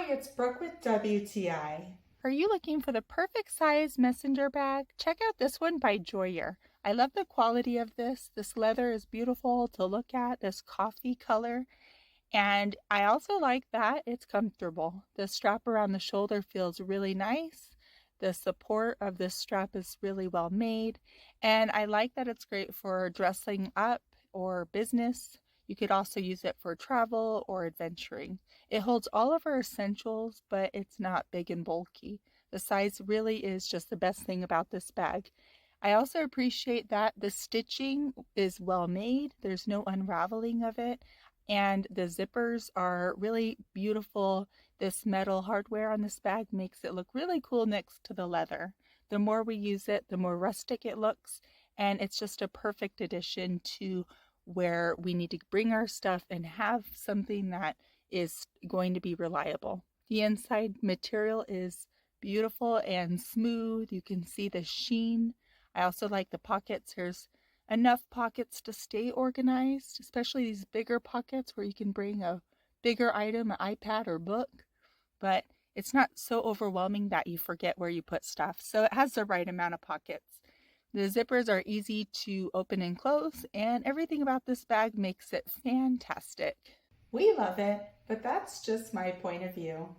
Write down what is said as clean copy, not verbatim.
Hi, it's Brooke with WTI. Are you looking for the perfect size messenger bag? Check out this one by JOYIR. I love the quality of this. This leather is beautiful to look at, this coffee color. And I also like that it's comfortable. The strap around the shoulder feels really nice. The support of this strap is really well made. And I like that it's great for dressing up or business. You could also use it for travel or adventuring. It holds all of our essentials, but it's not big and bulky. The size really is just the best thing about this bag. I also appreciate that the stitching is well made. There's no unraveling of it, and the zippers are really beautiful. This metal hardware on this bag makes it look really cool next to the leather. The more we use it, the more rustic it looks, and it's just a perfect addition to where we need to bring our stuff and have something that is going to be reliable. The inside material is beautiful and smooth. You can see the sheen. I also like the pockets. There's enough pockets to stay organized, especially these bigger pockets where you can bring a bigger item, an iPad or book, but it's not so overwhelming that you forget where you put stuff. So it has the right amount of pockets. The zippers are easy to open and close, and everything about this bag makes it fantastic. We love it, but that's just my point of view.